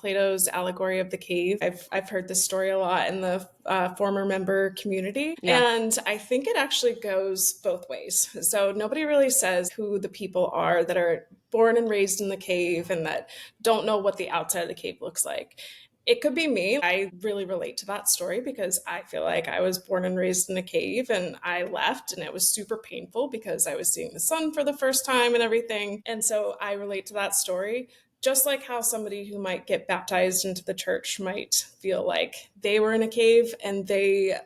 Plato's allegory of the cave. I've heard this story a lot in the former member community, Yeah. and I think it actually goes both ways. So nobody really says who the people are that are born and raised in the cave and that don't know what the outside of the cave looks like. It could be me. I really relate to that story because I feel like I was born and raised in a cave and I left and it was super painful because I was seeing the sun for the first time and everything. And so I relate to that story. Just like how somebody who might get baptized into the church might feel like they were in a cave and they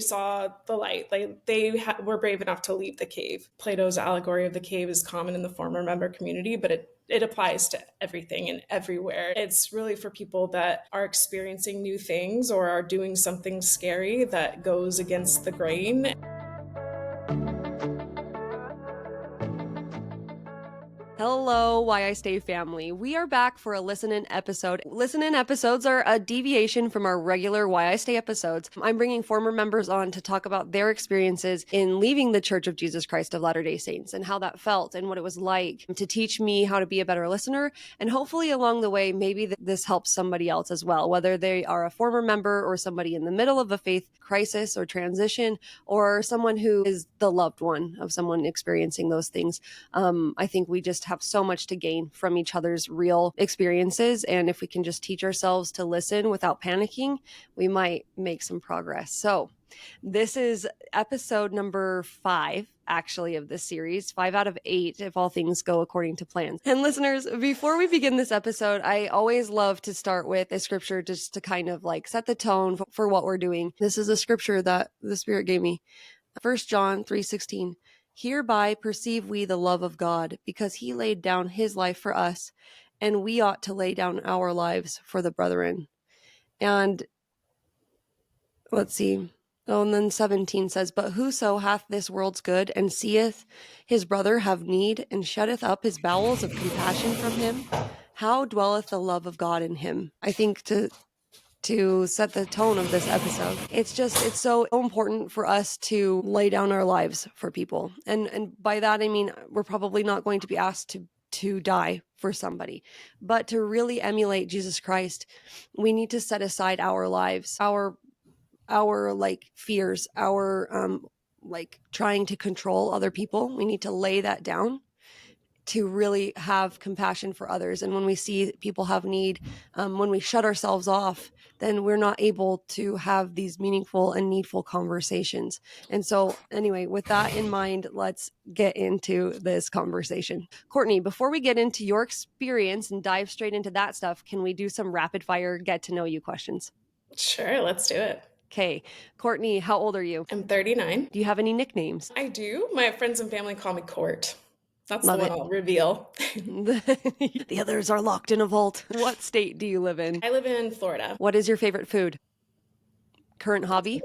saw the light. They were brave enough to leave the cave. Plato's allegory of the cave is common in the former member community, but it applies to everything and everywhere. It's really for people that are experiencing new things or are doing something scary that goes against the grain. Hello, Why I Stay family. We are back for a listen-in episode. Listen-in episodes are a deviation from our regular Why I Stay episodes. I'm bringing former members on to talk about their experiences in leaving the Church of Jesus Christ of Latter-day Saints and how that felt and what it was like to teach me how to be a better listener. And hopefully along the way, maybe this helps somebody else as well, whether they are a former member or somebody in the middle of a faith crisis or transition or someone who is the loved one of someone experiencing those things. I think we just have so much to gain from each other's real experiences. And if we can just teach ourselves to listen without panicking, we might make some progress. So this is episode number 5, actually, of this series, 5 out of 8, if all things go according to plan. And listeners, before we begin this episode, I always love to start with a scripture just to kind of like set the tone for what we're doing. This is a scripture that the Spirit gave me. 1 John 3:16. Hereby perceive we the love of God, because he laid down his life for us, and we ought to lay down our lives for the brethren. And let's see. Oh, and then 17 says, But whoso hath this world's good, and seeth his brother have need, and shutteth up his bowels of compassion from him, how dwelleth the love of God in him? I think to set the tone of this episode, it's so important for us to lay down our lives for people. And by that, I mean, we're probably not going to be asked to die for somebody, but to really emulate Jesus Christ, we need to set aside our lives, our like fears, our like trying to control other people. We need to lay that down to really have compassion for others. And when we see people have need, when we shut ourselves off, then we're not able to have these meaningful and needful conversations. And so anyway, with that in mind, let's get into this conversation. Courtney, before we get into your experience and dive straight into that stuff, can we do some rapid fire get to know you questions? Sure, let's do it. Okay. Courtney, how old are you? I'm 39. Do you have any nicknames? I do. My friends and family call me Court. That's Love the one it. I'll reveal. The others are locked in a vault. What state do you live in? I live in Florida. What is your favorite food? Current hobby?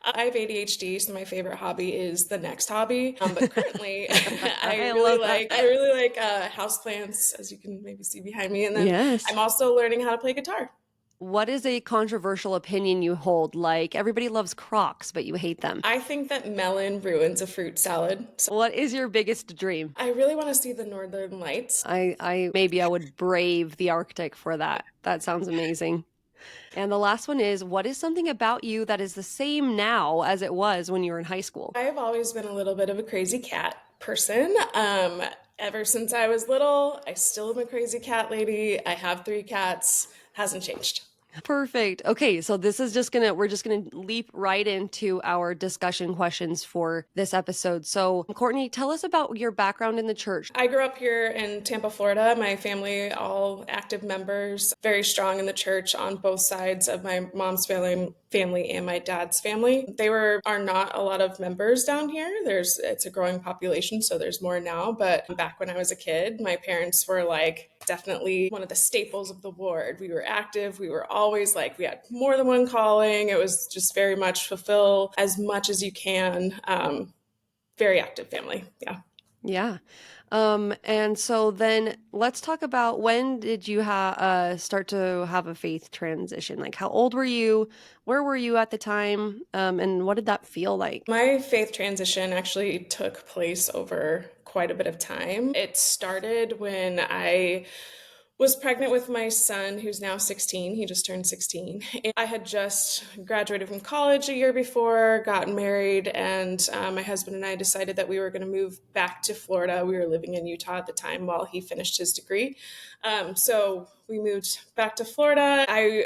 I have ADHD, so my favorite hobby is the next hobby. But currently, I love really like houseplants, as you can maybe see behind me. And then Yes. I'm also learning how to play guitar. What is a controversial opinion you hold? Like everybody loves Crocs, but you hate them. I think that melon ruins a fruit salad. So What is your biggest dream? I really want to see the Northern Lights. I maybe I would brave the Arctic for that. That sounds amazing. And the last one is, what is something about you that is the same now as it was when you were in high school? I have always been a little bit of a crazy cat person. Ever since I was little, I still am a crazy cat lady. I have 3 cats. Hasn't changed. Perfect. Okay, so we're just gonna leap right into our discussion questions for this episode. So, Courtney, tell us about your background in the church. I grew up here in Tampa, Florida. My family, all active members, very strong in the church on both sides of my mom's family and my dad's family. Are not a lot of members down here. It's a growing population, so there's more now. But back when I was a kid, my parents were like definitely one of the staples of the ward. We were active. We were always like, we had more than one calling. It was just very much fulfill as much as you can. Very active family. Yeah. Yeah. And so then let's talk about, when did you start to have a faith transition? Like, how old were you? Where were you at the time? And what did that feel like? My faith transition actually took place over quite a bit of time. It started when I was pregnant with my son, who's now 16. He just turned 16. And I had just graduated from college a year before, gotten married, and my husband and I decided that we were going to move back to Florida. We were living in Utah at the time while he finished his degree. So we moved back to Florida. I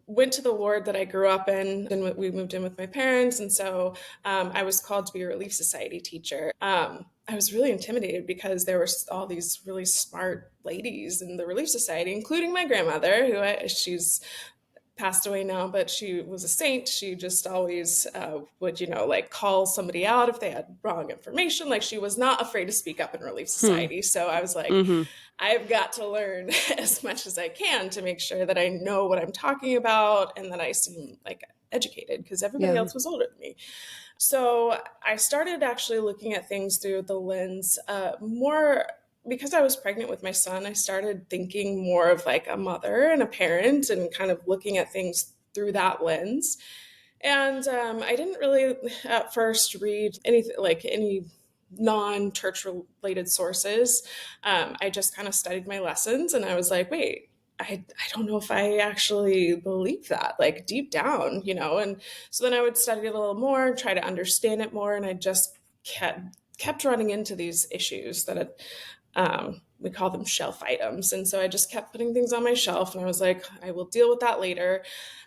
went to the ward that I grew up in, and we moved in with my parents. And so I was called to be a Relief Society teacher. I was really intimidated because there were all these really smart ladies in the Relief Society, including my grandmother, she's passed away now, but she was a saint. She just always would, like call somebody out if they had wrong information. Like, she was not afraid to speak up in Relief Hmm. Society. So I was like, Mm-hmm. I've got to learn as much as I can to make sure that I know what I'm talking about and that I seem like educated, because everybody Yeah. else was older than me. So I started actually looking at things through the lens more because I was pregnant with my son. I started thinking more of like a mother and a parent and kind of looking at things through that lens. And I didn't really at first read anything like any non-church related sources. I just kind of studied my lessons and I was like, wait, I don't know if I actually believe that, like deep down, And so then I would study it a little more, try to understand it more, and I just kept running into these issues that we call them shelf items. And so I just kept putting things on my shelf and I was like, I will deal with that later.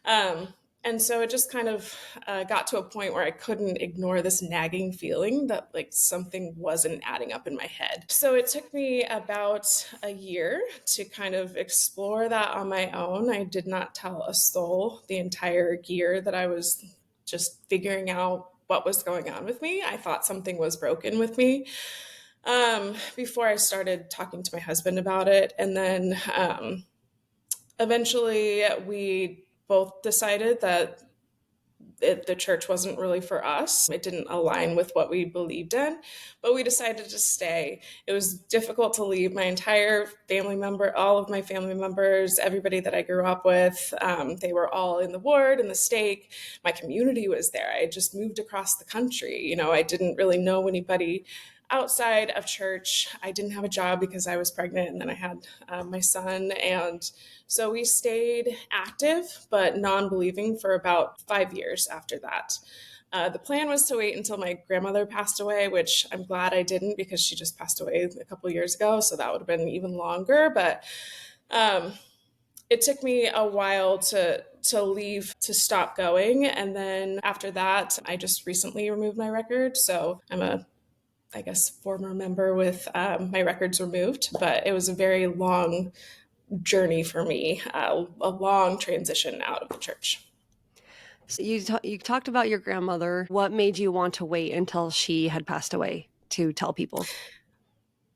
Um, and so it just kind of got to a point where I couldn't ignore this nagging feeling that like something wasn't adding up in my head. So it took me about a year to kind of explore that on my own. I did not tell a soul the entire year that I was just figuring out what was going on with me. I thought something was broken with me before I started talking to my husband about it. And then eventually we both decided that the church wasn't really for us. It didn't align with what we believed in, but we decided to stay. It was difficult to leave my entire family member, all of my family members, everybody that I grew up with. They were all in the ward, in the stake. My community was there. I had just moved across the country. I didn't really know anybody outside of church. I didn't have a job because I was pregnant, and then I had my son. And so we stayed active but non-believing for about 5 years after that. The plan was to wait until my grandmother passed away, which I'm glad I didn't because she just passed away a couple of years ago. So that would have been even longer. But um, it took me a while to leave, to stop going. And then after that, I just recently removed my record. So I'm a, I guess, former member with my records removed, but it was a very long journey for me, a long transition out of the church. So you talked about your grandmother. What made you want to wait until she had passed away to tell people?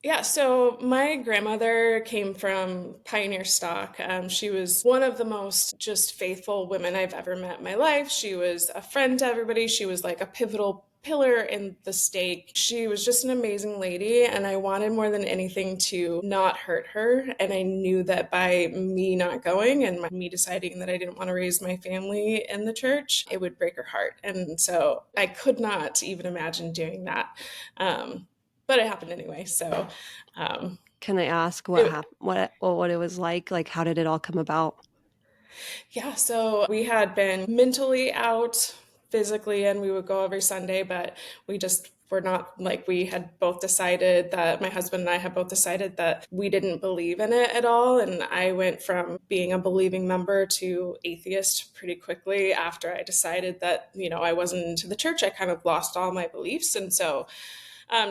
Yeah, so my grandmother came from pioneer stock. She was one of the most just faithful women I've ever met in my life. She was a friend to everybody. She was like a pivotal pillar in the stake. She was just an amazing lady, and I wanted more than anything to not hurt her. And I knew that by me not going and me deciding that I didn't want to raise my family in the church, it would break her heart. And so I could not even imagine doing that. But it happened anyway. So, um, Can I ask what it, happened? What it was like? Like, how did it all come about? yeah. So we had been mentally out physically, and we would go every Sunday, but we just were not like, we had both decided that my husband and I had both decided that we didn't believe in it at all. And I went from being a believing member to atheist pretty quickly after I decided that, I wasn't into the church. I kind of lost all my beliefs. And so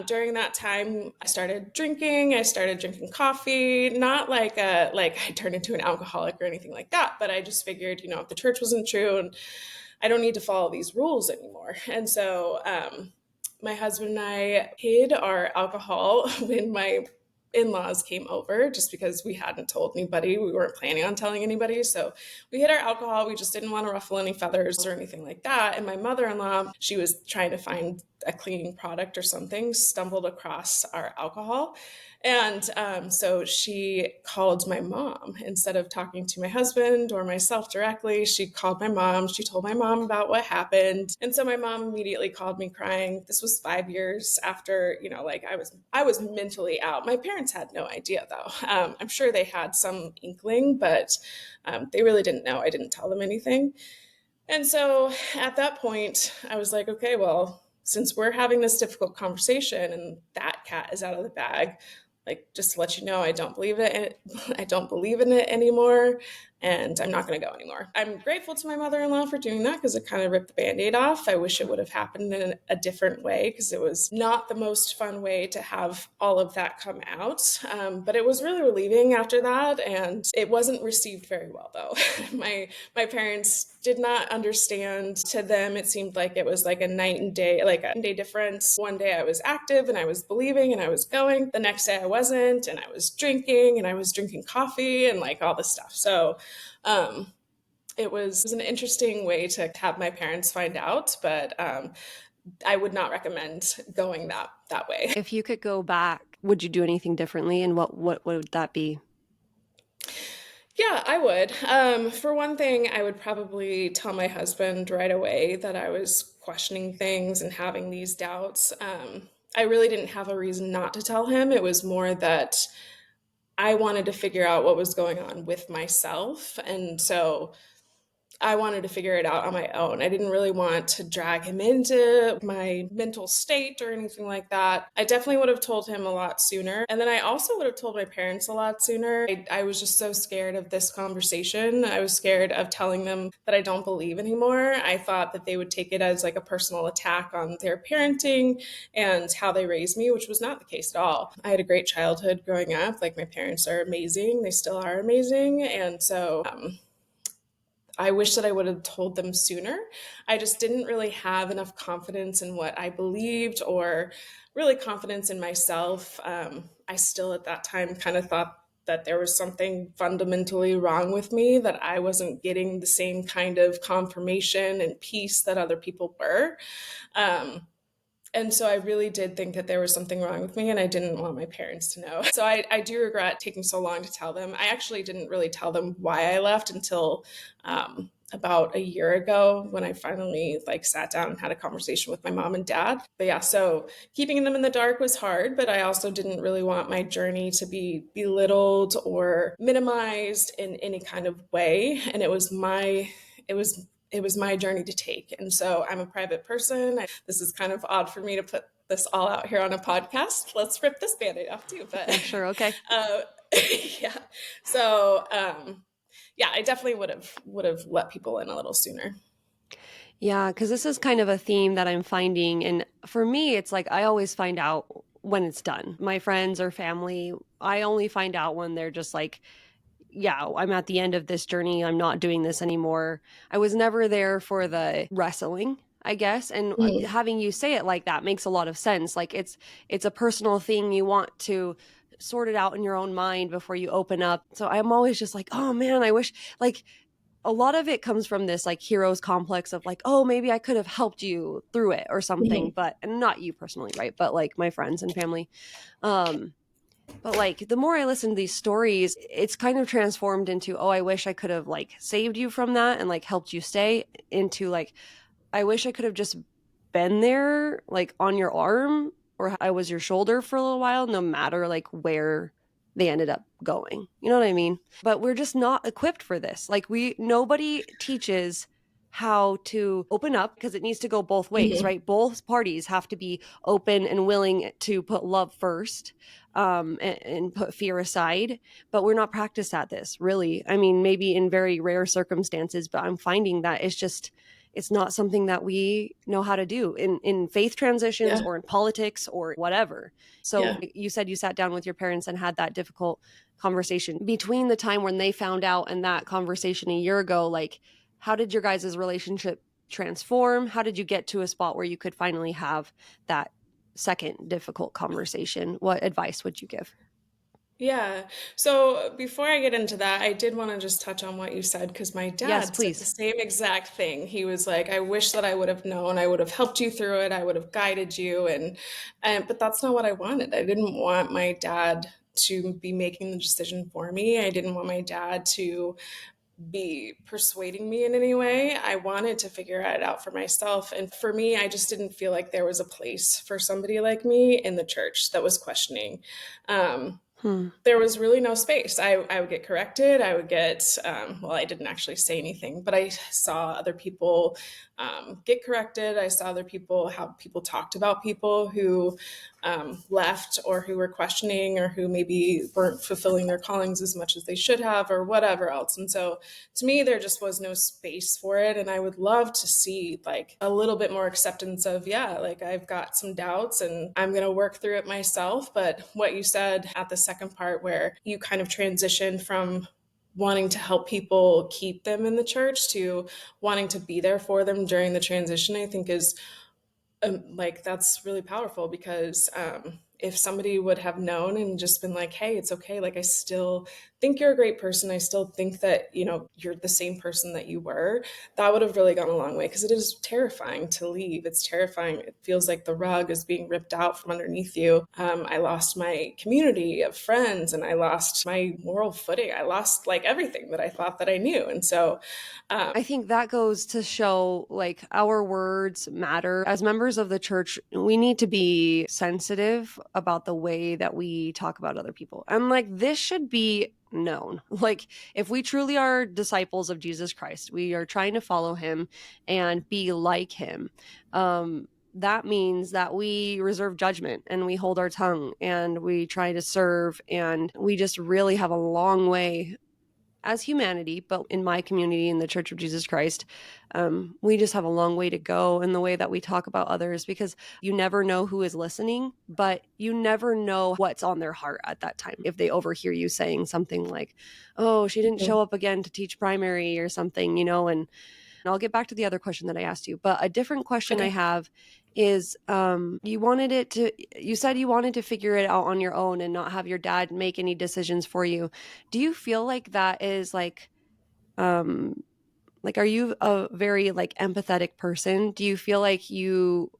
during that time, I started drinking. I started drinking coffee. Not like I turned into an alcoholic or anything like that, but I just figured, if the church wasn't true, and I don't need to follow these rules anymore. And so my husband and I hid our alcohol when my in-laws came over, just because we hadn't told anybody. We weren't planning on telling anybody. So we hid our alcohol. We just didn't want to ruffle any feathers or anything like that. And my mother-in-law, she was trying to find a cleaning product or something, stumbled across our alcohol. And so she called my mom instead of talking to my husband or myself directly. She called my mom. She told my mom about what happened. And so my mom immediately called me crying. This was 5 years after, like I was mentally out. My parents had no idea though. I'm sure they had some inkling, but they really didn't know. I didn't tell them anything. And so at that point, I was like, okay, well, since we're having this difficult conversation and that cat is out of the bag, like just to let you know, I don't believe it. I don't believe in it anymore, and I'm not going to go anymore. I'm grateful to my mother-in-law for doing that because it kind of ripped the Band-Aid off. I wish it would have happened in a different way because it was not the most fun way to have all of that come out. But it was really relieving after that, and it wasn't received very well though. My parents did not understand. To them, it seemed like it was like a night and day, like a day difference. One day I was active and I was believing and I was going. The next day I wasn't, and I was drinking and I was drinking coffee and like all this stuff. So it was an interesting way to have my parents find out, but I would not recommend going that way. If you could go back, would you do anything differently, and what would that be? Yeah, I would. For one thing, I would probably tell my husband right away that I was questioning things and having these doubts. I really didn't have a reason not to tell him. It was more that I wanted to figure out what was going on with myself. And so I wanted to figure it out on my own. I didn't really want to drag him into my mental state or anything like that. I definitely would have told him a lot sooner. And then I also would have told my parents a lot sooner. I was just so scared of this conversation. I was scared of telling them that I don't believe anymore. I thought that they would take it as like a personal attack on their parenting and how they raised me, which was not the case at all. I had a great childhood growing up. Like, my parents are amazing. They still are amazing. And so, I wish that I would have told them sooner. I just didn't really have enough confidence in what I believed or really confidence in myself. I still at that time kind of thought that there was something fundamentally wrong with me, that I wasn't getting the same kind of confirmation and peace that other people were. Um, and so I really did think that there was something wrong with me, and I didn't want my parents to know. So I do regret taking so long to tell them. I actually didn't really tell them why I left until about a year ago, when I finally like sat down and had a conversation with my mom and dad. But yeah, so keeping them in the dark was hard, but I also didn't really want my journey to be belittled or minimized in any kind of way. And it was my journey to take. And so I'm a private person. This is kind of odd for me to put this all out here on a podcast. Let's rip this Band-Aid off too. But Yeah, sure, okay. yeah. So yeah, I definitely would have let people in a little sooner. Yeah, because this is kind of a theme that I'm finding. And for me, it's like I always find out when it's done. My friends or family, I only find out when they're just like, yeah, I'm at the end of this journey. I'm not doing this anymore. I was never there for the wrestling, I guess. And Mhm. having you say it like that makes a lot of sense. Like it's a personal thing. You want to sort it out in your own mind before you open up. So I'm always just like, oh man, I wish, like, a lot of it comes from this like hero's complex of like, oh, maybe I could have helped you through it or something, Mhm. but and not you personally, right? But like my friends and family. Um, but like the more I listen to these stories, it's kind of transformed into, oh, I wish I could have like saved you from that and like helped you stay, into like, I wish I could have just been there, like on your arm, or I was your shoulder for a little while, no matter like where they ended up going. You know what I mean? But we're just not equipped for this. Like nobody teaches how to open up, because it needs to go both ways, Mhm. right? Both parties have to be open and willing to put love first, and put fear aside. But we're not practiced at this, really. I mean, maybe in very rare circumstances, but I'm finding that it's not something that we know how to do in faith transitions Yeah. or in politics or whatever. So Yeah. you said you sat down with your parents and had that difficult conversation. Between the time when they found out and that conversation a year ago, like, how did your guys' relationship transform? How did you get to a spot where you could finally have that second difficult conversation? What advice would you give? Yeah. So before I get into that, I did want to just touch on what you said because my Yes, dad said the please. same exact thing. He was like, "I wish that I would have known. I would have helped you through it. I would have guided you." And but that's not what I wanted. I didn't want my dad to be making the decision for me. I didn't want my dad to be persuading me in any way. I wanted to figure it out for myself. And for me, I just didn't feel like there was a place for somebody like me in the church that was questioning. Um, Hmm. there was really no space. I would get corrected. I would get, well, I didn't actually say anything, but I saw other people get corrected. I saw other people, how people talked about people who left or who were questioning or who maybe weren't fulfilling their callings as much as they should have or whatever else. And so to me, there just was no space for it. And I would love to see like a little bit more acceptance of, yeah, like I've got some doubts and I'm going to work through it myself. But what you said at the second part, where you kind of transitioned from wanting to help people keep them in the church to wanting to be there for them during the transition, I think is like that's really powerful because if somebody would have known and just been like, hey, it's okay, like I still think you're a great person, I still think that you're the same person that you were, that would have really gone a long way because it is terrifying to leave. It's terrifying. It feels like the rug is being ripped out from underneath you. I lost my community of friends and I lost my moral footing. I lost like everything that I thought that I knew. And so I think that goes to show like our words matter. As members of the church, we need to be sensitive about the way that we talk about other people. And like this should be known. Like if we truly are disciples of Jesus Christ, we are trying to follow him and be like him. That means that we reserve judgment and we hold our tongue and we try to serve, and we just really have a long way as humanity. But in my community, in the Church of Jesus Christ, we just have a long way to go in the way that we talk about others, because you never know who is listening, but you never know what's on their heart at that time. If they overhear you saying something like, oh, she didn't show up again to teach primary or something, and I'll get back to the other question that I asked you. But a different question I okay. have is you said you wanted to figure it out on your own and not have your dad make any decisions for you. Do you feel like that is um like are you a very like empathetic person? Do you feel like you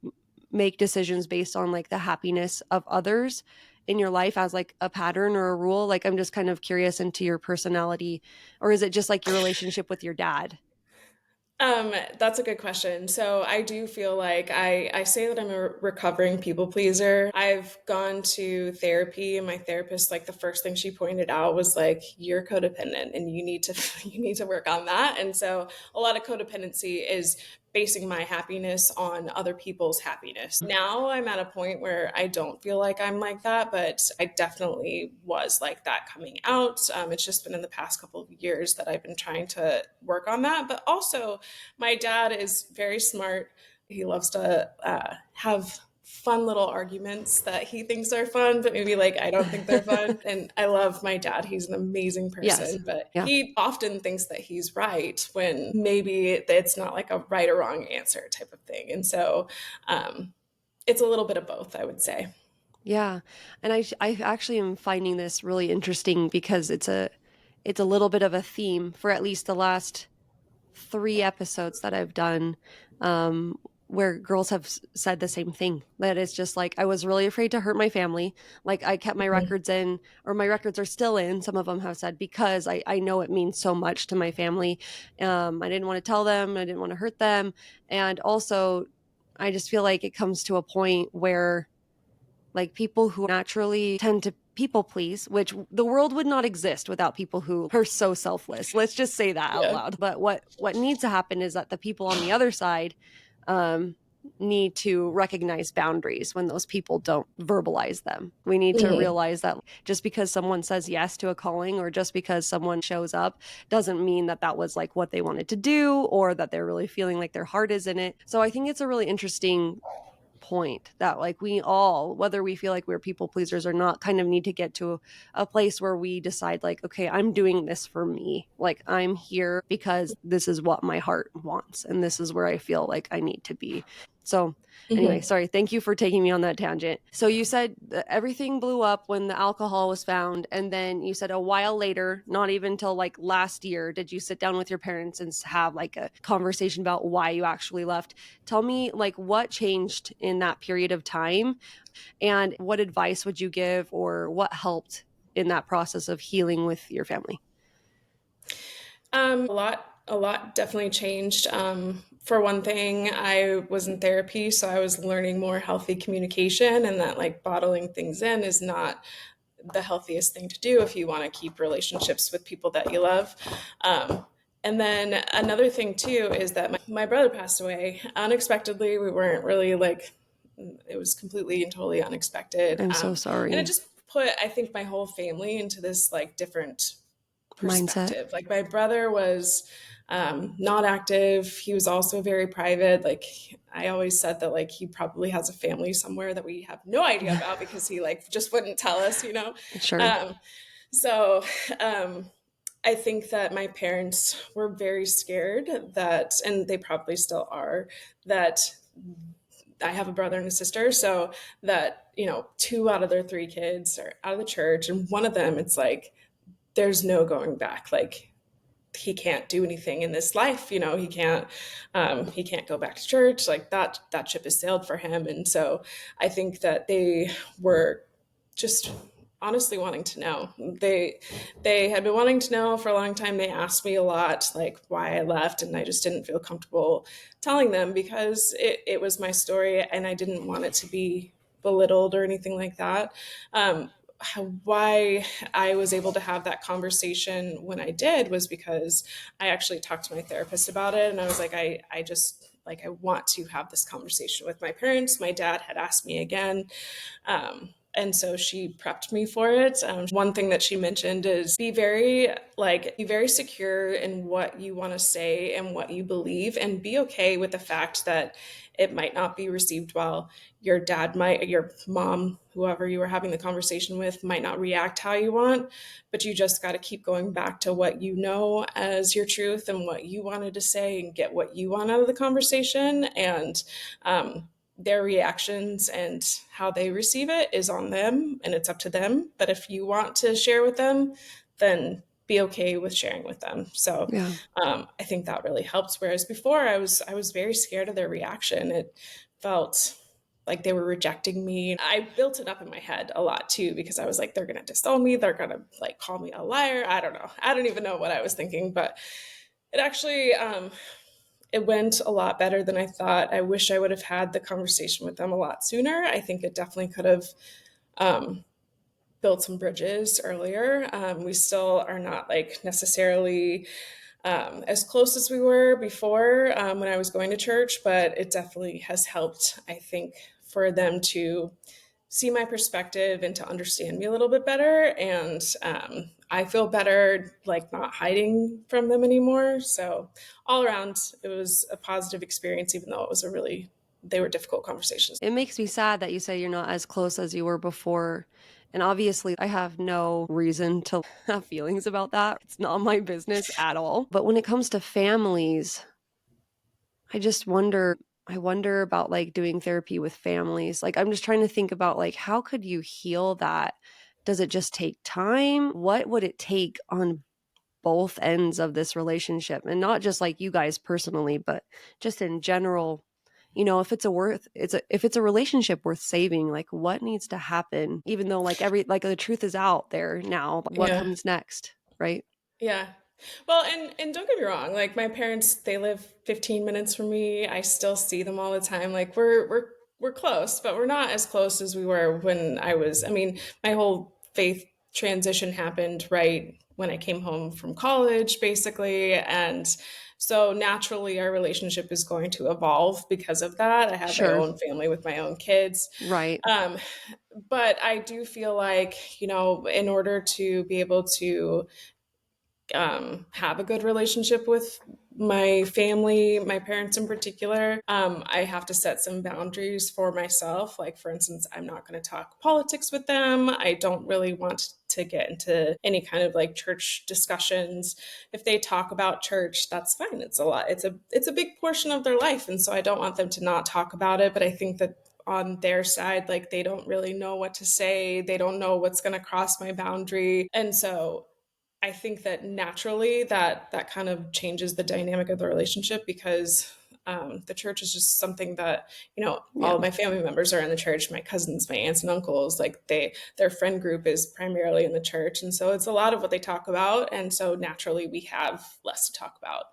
make decisions based on like the happiness of others in your life as like a pattern or a rule? Like I'm just kind of curious into your personality, or is it just like your relationship with your dad? That's a good question. So I do feel like I say that I'm a recovering people pleaser. I've gone to therapy and my therapist, like the first thing she pointed out was like, you're codependent and you need to you need to work on that. And so a lot of codependency is basing my happiness on other people's happiness. Now I'm at a point where I don't feel like I'm like that, but I definitely was like that coming out. It's just been in the past couple of years that I've been trying to work on that. But also, my dad is very smart. He loves to have fun little arguments that he thinks are fun, but maybe like I don't think they're fun. And I love my dad. He's an amazing Yes. person, but Yeah. he often thinks that he's right when maybe it's not like a right or wrong answer type of thing. And so um, it's a little bit of both, I would say. Yeah. And I actually am finding this really interesting because it's a little bit of a theme for at least the last 3 episodes that I've done, um, where girls have said the same thing. That it's just like, I was really afraid to hurt my family. Like I kept my Mhm. records in, or my records are still in. Some of them have said, because I know it means so much to my family. I didn't want to tell them. I didn't want to hurt them. And also I just feel like it comes to a point where like people who naturally tend to people please, which the world would not exist without people who are so selfless. Let's just say that out Yeah. loud. But what needs to happen is that the people on the other side um, need to recognize boundaries when those people don't verbalize them. We need to Mhm. realize that just because someone says yes to a calling, or just because someone shows up, doesn't mean that that was like what they wanted to do, or that they're really feeling like their heart is in it. So I think it's a really interesting point that like we all, whether we feel like we're people pleasers or not, kind of need to get to a place where we decide like, okay, I'm doing this for me. Like I'm here because this is what my heart wants and this is where I feel like I need to be. So anyway, Mhm. sorry. Thank you for taking me on that tangent. So you said that everything blew up when the alcohol was found. And then you said a while later, not even till like last year, did you sit down with your parents and have like a conversation about why you actually left? Tell me like what changed in that period of time, and what advice would you give, or what helped in that process of healing with your family? A lot definitely changed. For one thing, I was in therapy, so I was learning more healthy communication, and that like bottling things in is not the healthiest thing to do if you want to keep relationships with people that you love. Um, and then another thing too is that my brother passed away unexpectedly. We weren't really like, it was completely and totally unexpected. I'm so And it sorry. just put, I think, my whole family into this like different Mindset. perspective. Like my brother was not active. He was also very private. Like I always said that like he probably has a family somewhere that we have no idea about because he like just wouldn't tell us, you know. Sure. Um, so I think that my parents were very scared that, and they probably still are, that I have a brother and a sister, so that, you know, two out of their three kids are out of the church, and one of them, it's like, there's no going back. Like, he can't do anything in this life, you know, he can't go back to church. Like that ship has sailed for him. And so I think that they were just honestly wanting to know. They had been wanting to know for a long time. They asked me a lot like why I left, and I just didn't feel comfortable telling them because it was my story and I didn't want it to be belittled or anything like that. Why I was able to have that conversation when I did was because I actually talked to my therapist about it, and I was like, I just like I want to have this conversation with my parents. My dad had asked me again, and so she prepped me for it. One thing that she mentioned is be very secure in what you want to say and what you believe, and be okay with the fact that it might not be received well. Your mom, whoever you were having the conversation with, might not react how you want, but you just got to keep going back to what you know as your truth and what you wanted to say and get what you want out of the conversation. And their reactions and how they receive it is on them and it's up to them. But if you want to share with them, then be okay with sharing with them. So Yeah. I think that really helps. Whereas before I was very scared of their reaction. It felt like they were rejecting me. I built it up in my head a lot too because I was like, they're gonna disown me, they're gonna like call me a liar. I don't know. I don't even know what I was thinking, but it actually it went a lot better than I thought. I wish I would have had the conversation with them a lot sooner. I think it definitely could have um, built some bridges earlier. We still are not like necessarily as close as we were before when I was going to church, but it definitely has helped, I think, for them to see my perspective and to understand me a little bit better. And I feel better like not hiding from them anymore. So all around, it was a positive experience, even though it was they were difficult conversations. It makes me sad that you say you're not as close as you were before. And obviously, I have no reason to have feelings about that. It's not my business at all. But when it comes to families, I just wonder. I wonder about like doing therapy with families. Like, I'm just trying to think about like, how could you heal that? Does it just take time? What would it take on both ends of this relationship, and not just like you guys personally, but just in general? If it's a relationship worth saving, like what needs to happen, even though like the truth is out there now, what Yeah. comes next, right? Yeah. Well, and don't get me wrong, like my parents, they live 15 minutes from me. I still see them all the time. Like we're close, but we're not as close as we were when I mean, my whole faith transition happened right when I came home from college, basically. And so naturally our relationship is going to evolve because of that. I have my Sure. own family with my own kids. Right. Um, but I do feel like, you know, in order to be able to have a good relationship with my family, my parents in particular, I have to set some boundaries for myself. Like, for instance, I'm not going to talk politics with them. I don't really want to get into any kind of like church discussions. If they talk about church, that's fine. It's a lot. It's a big portion of their life. And so I don't want them to not talk about it. But I think that on their side, like they don't really know what to say. They don't know what's going to cross my boundary. And so I think that naturally that kind of changes the dynamic of the relationship because the church is just something that, all Yeah. of my family members are in the church, my cousins, my aunts and uncles, like their friend group is primarily in the church. And so it's a lot of what they talk about. And so naturally we have less to talk about.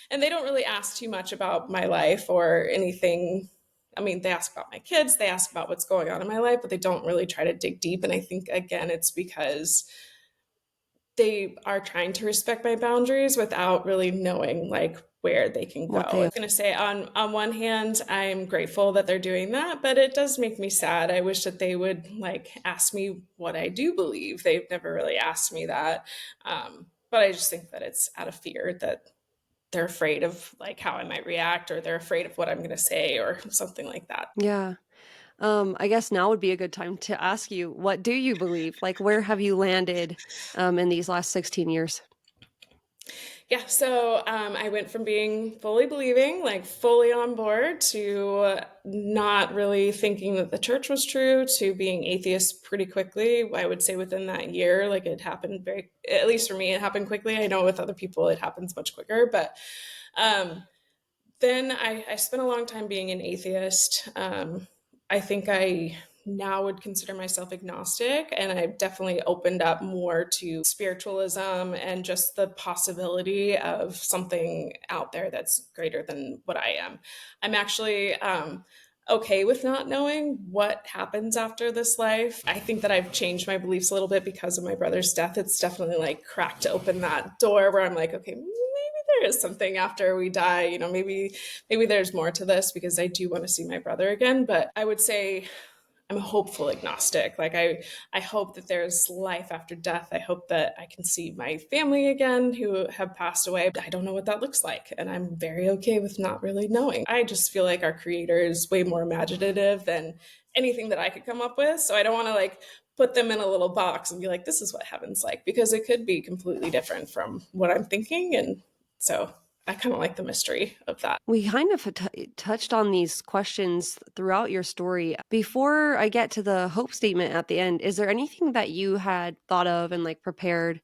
And they don't really ask too much about my life or anything. I mean, they ask about my kids, they ask about what's going on in my life, but they don't really try to dig deep. And I think, again, it's because they are trying to respect my boundaries without really knowing like where they can go. What I'm they going to say on one hand, I'm grateful that they're doing that, but it does make me sad. I wish that they would like ask me what I do believe. They've never really asked me that. But I just think that it's out of fear that they're afraid of like how I might react or they're afraid of what I'm going to say or something like that. Yeah. I guess now would be a good time to ask you, what do you believe? Like, where have you landed in these last 16 years? Yeah, so I went from being fully believing, like fully on board, to not really thinking that the church was true, to being atheist pretty quickly. I would say within that year, like it happened at least for me, it happened quickly. I know with other people it happens much quicker, but um, then I spent a long time being an atheist. I think I now would consider myself agnostic, and I've definitely opened up more to spiritualism and just the possibility of something out there that's greater than what I am. I'm actually okay with not knowing what happens after this life. I think that I've changed my beliefs a little bit because of my brother's death. It's definitely like cracked open that door where I'm like, okay, there is something after we die. Maybe there's more to this because I do want to see my brother again. But I would say I'm a hopeful agnostic. Like I hope that there's life after death. I hope that I can see my family again who have passed away. I don't know what that looks like, and I'm very okay with not really knowing. I just feel like our creator is way more imaginative than anything that I could come up with. So I don't want to like put them in a little box and be like, this is what heaven's like, because it could be completely different from what I'm thinking. And so I kind of like the mystery of that. We kind of touched on these questions throughout your story. Before I get to the hope statement at the end, is there anything that you had thought of and like prepared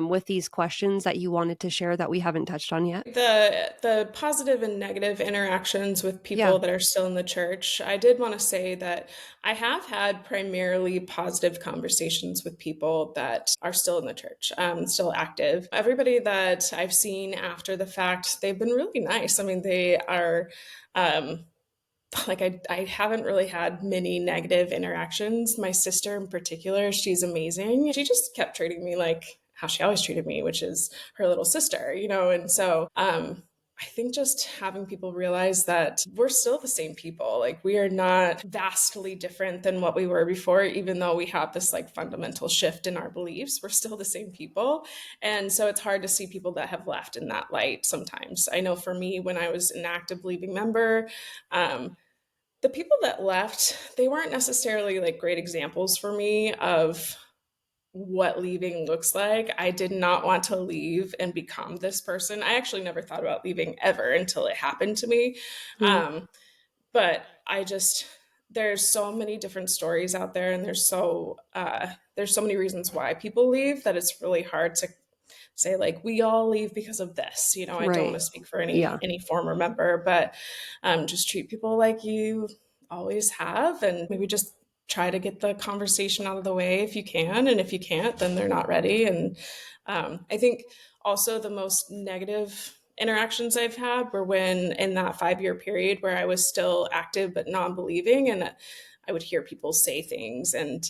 with these questions that you wanted to share that we haven't touched on yet? The positive and negative interactions with Yeah. people that are still in the church, I did want to say that I have had primarily positive conversations with people that are still in the church, still active. Everybody that I've seen after the fact, they've been really nice. I mean, they are like I haven't really had many negative interactions. My sister in particular, she's amazing. She just kept treating me like how she always treated me, which is her little sister, and so I think just having people realize that we're still the same people. Like we are not vastly different than what we were before, even though we have this like fundamental shift in our beliefs. We're still the same people. And so it's hard to see people that have left in that light sometimes. I know for me, when I was an active believing member, the people that left, they weren't necessarily like great examples for me of what leaving looks like. I did not want to leave and become this person. I actually never thought about leaving ever until it happened to me. Mm, But there's so many different stories out there, and there's so many reasons why people leave that it's really hard to say like we all leave because of this. I don't want right. to speak for Yeah. any former member, but just treat people like you always have, and maybe just try to get the conversation out of the way if you can, and if you can't, then they're not ready. And I think also the most negative interactions I've had were when in that 5-year period where I was still active but non-believing, and I would hear people say things, and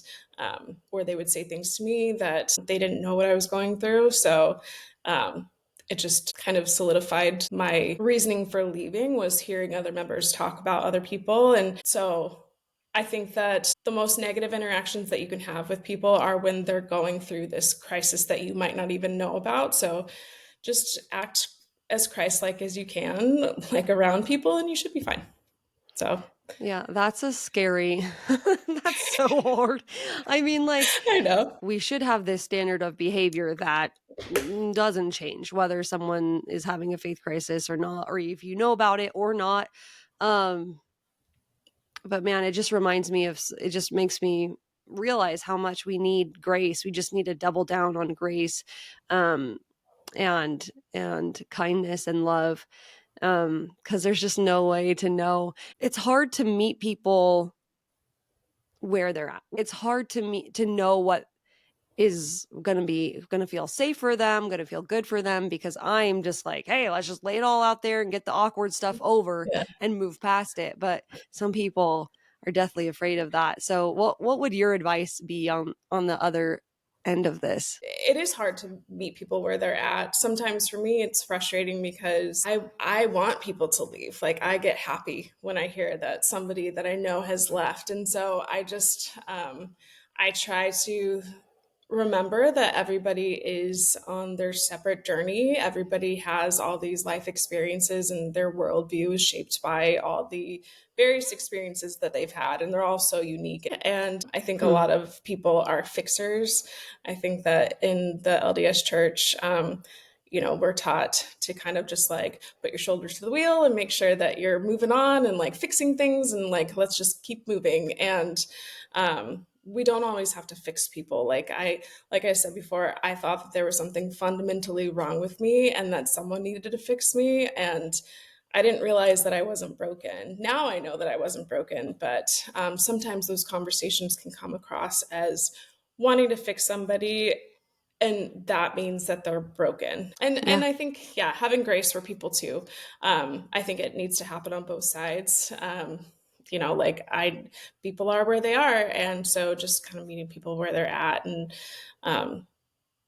or they would say things to me that they didn't know what I was going through. So it just kind of solidified my reasoning for leaving, was hearing other members talk about other people. And so I think that the most negative interactions that you can have with people are when they're going through this crisis that you might not even know about. So just act as Christ-like as you can, like around people, and you should be fine. So Yeah, that's a scary that's so hard. I mean, like, I know. we should have this standard of behavior that doesn't change whether someone is having a faith crisis or not, or if you know about it or not. Um, but man, it just reminds me of, it just makes me realize how much we need grace. We just need to double down on grace, um, and kindness and love, because there's just no way to know. It's hard to meet people where they're at. It's hard to know what is going to feel safe for them, going to feel good for them, because I'm just like, hey, let's just lay it all out there and get the awkward stuff over Yeah. and move past it. But some people are deathly afraid of that. So what would your advice be on the other end of this? It is hard to meet people where they're at. Sometimes for me it's frustrating because I want people to leave. Like I get happy when I hear that somebody that I know has left. And so I just I try to remember that everybody is on their separate journey. Everybody has all these life experiences, and their worldview is shaped by all the various experiences that they've had, and they're all so unique. And I think a Hmm. lot of people are fixers. I think that in the LDS church, we're taught to kind of just like put your shoulders to the wheel and make sure that you're moving on and like fixing things and like let's just keep moving. And we don't always have to fix people. Like I said before, I thought that there was something fundamentally wrong with me and that someone needed to fix me. And I didn't realize that I wasn't broken. Now I know that I wasn't broken, but sometimes those conversations can come across as wanting to fix somebody, and that means that they're broken. And Yeah. I think, yeah, having grace for people too. I think it needs to happen on both sides. Like people are where they are, and so just kind of meeting people where they're at, and um,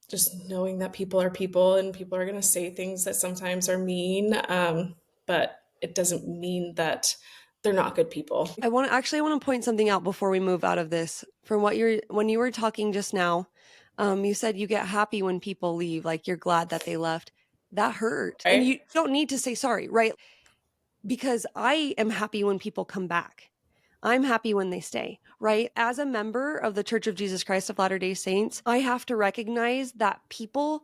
just knowing that people are people, and people are going to say things that sometimes are mean, but it doesn't mean that they're not good people. I want to point something out before we move out of this. From when you were talking just now, you said you get happy when people leave, like you're glad that they left. That hurt. And Right? you don't need to say sorry, right? Because I am happy when people come back. I'm happy when they stay, right? As a member of the Church of Jesus Christ of Latter-day Saints, I have to recognize that people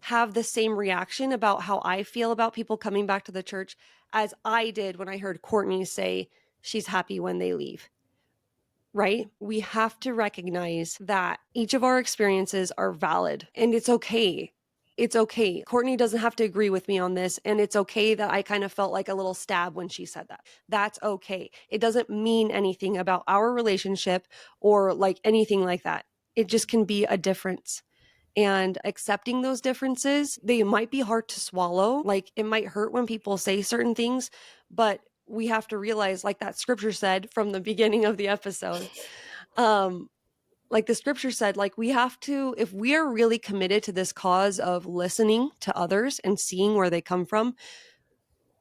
have the same reaction about how I feel about people coming back to the church as I did when I heard Courtney say she's happy when they leave, right? We have to recognize that each of our experiences are valid and it's okay. It's okay. Courtney doesn't have to agree with me on this. And it's okay that I kind of felt like a little stab when she said that. That's okay. It doesn't mean anything about our relationship or like anything like that. It just can be a difference. And accepting those differences, they might be hard to swallow. Like it might hurt when people say certain things, but we have to realize, like that scripture said from the beginning of the episode, um, like the scripture said, like we have to, if we are really committed to this cause of listening to others and seeing where they come from,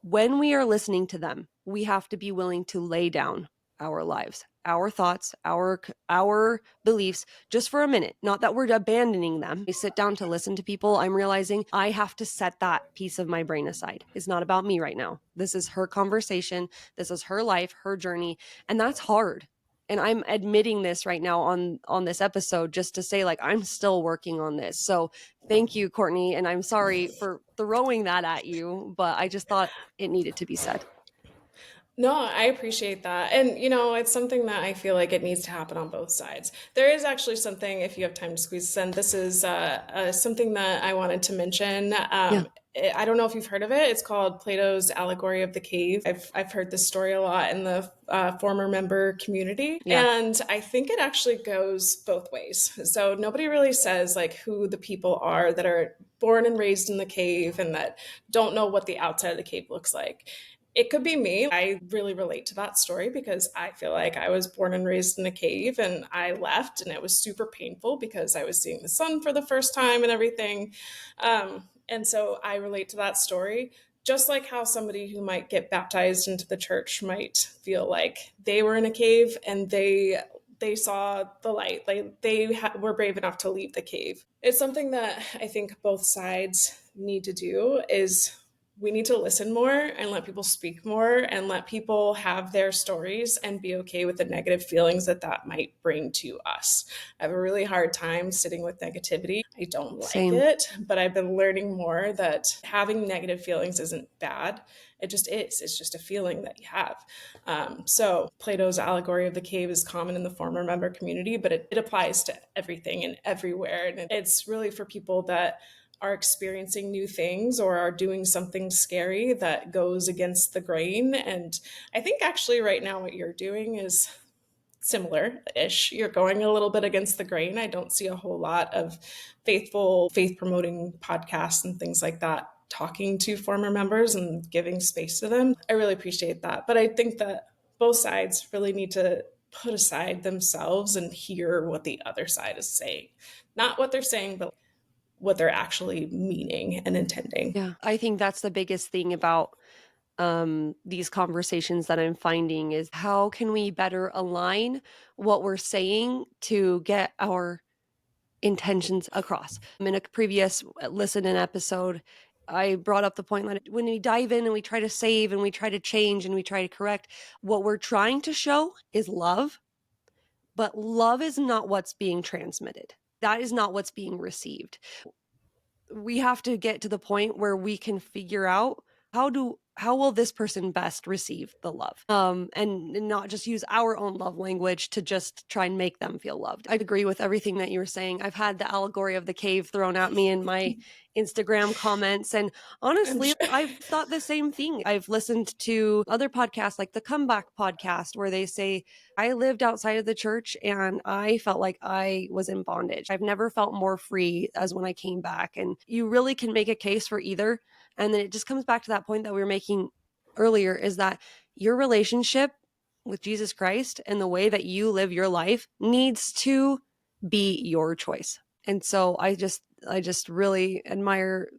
when we are listening to them, we have to be willing to lay down our lives, our thoughts, our beliefs just for a minute. Not that we're abandoning them. I sit down to listen to people, I'm realizing I have to set that piece of my brain aside. It's not about me right now. This is her conversation. This is her life, her journey, and that's hard. And I'm admitting this right now on this episode just to say like I'm still working on this. So thank you, Courtney, and I'm sorry for throwing that at you, but I just thought it needed to be said. No, I appreciate that. And, it's something that I feel like it needs to happen on both sides. There is actually something, if you have time to squeeze this in, this is something that I wanted to mention. Yeah. I don't know if you've heard of it. It's called Plato's Allegory of the Cave. I've heard this story a lot in the former member community. Yeah. And I think it actually goes both ways. So nobody really says like who the people are that are born and raised in the cave and that don't know what the outside of the cave looks like. It could be me. I really relate to that story because I feel like I was born and raised in a cave and I left and it was super painful because I was seeing the sun for the first time and everything. And so I relate to that story. Just like how somebody who might get baptized into the church might feel like they were in a cave and they saw the light, like were brave enough to leave the cave. It's something that I think both sides need to do is we need to listen more and let people speak more and let people have their stories and be okay with the negative feelings that that might bring to us. I have a really hard time sitting with negativity. I don't like Same. it, but I've been learning more that having negative feelings isn't bad. It just is. It's just a feeling that you have. So Plato's allegory of the cave is common in the former member community, but it applies to everything and everywhere. And it's really for people that are experiencing new things or are doing something scary that goes against the grain. And I think actually right now what you're doing is similar ish. You're going a little bit against the grain. I don't see a whole lot of faith promoting podcasts and things like that talking to former members and giving space to them. I really appreciate that. But I think that both sides really need to put aside themselves and hear what the other side is saying. Not what they're saying, but what they're actually meaning and intending. Yeah. I think that's the biggest thing about these conversations that I'm finding is how can we better align what we're saying to get our intentions across. In a previous listen in episode, I brought up the point that when we dive in and we try to save and we try to change and we try to correct, what we're trying to show is love, but love is not what's being transmitted. That is not what's being received. We have to get to the point where we can figure out how will this person best receive the love, and not just use our own love language to just try and make them feel loved. I agree with everything that you were saying. I've had the allegory of the cave thrown at me in my Instagram comments, and I'm honestly, sure. I've thought the same thing. I've listened to other podcasts like the Comeback podcast where they say, I lived outside of the church and I felt like I was in bondage. I've never felt more free as when I came back. And you really can make a case for either. And then it just comes back to that point that we were making earlier, is that your relationship with Jesus Christ and the way that you live your life needs to be your choice. And so I just really admire,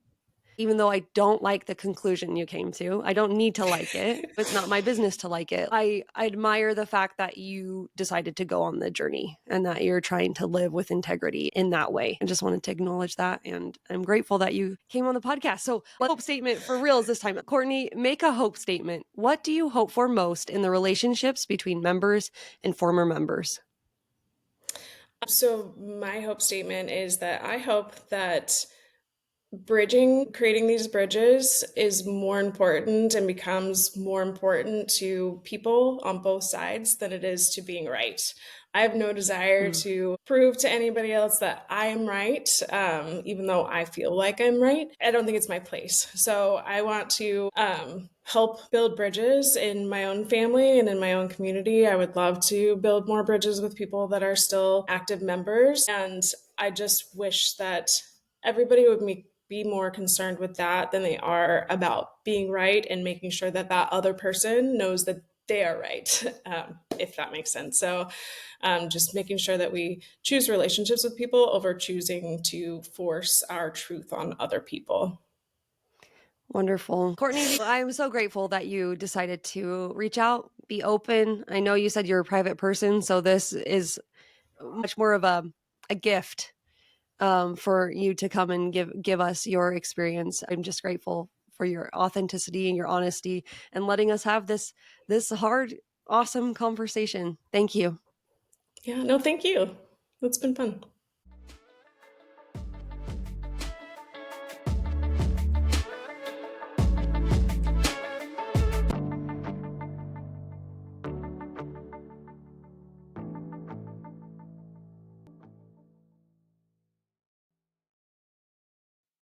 even though I don't like the conclusion you came to. I don't need to like it. It's not my business to like it. I admire the fact that you decided to go on the journey and that you're trying to live with integrity in that way. I just wanted to acknowledge that. And I'm grateful that you came on the podcast. So, hope statement for reals this time. Courtney, make a hope statement. What do you hope for most in the relationships between members and former members? So, my hope statement is that I hope that creating these bridges is more important and becomes more important to people on both sides than it is to being right. I have no desire Mm. to prove to anybody else that I am right, even though I feel like I'm right. I don't think it's my place. So I want to help build bridges in my own family and in my own community. I would love to build more bridges with people that are still active members. And I just wish that everybody would be more concerned with that than they are about being right and making sure that that other person knows that they are right, if that makes sense. So, just making sure that we choose relationships with people over choosing to force our truth on other people. Wonderful. Courtney, I'm so grateful that you decided to reach out, be open. I know you said you're a private person, so this is much more of a gift, for you to come and give us your experience. I'm just grateful for your authenticity and your honesty and letting us have this hard, awesome conversation. Thank you. Yeah, no, thank you. It's been fun.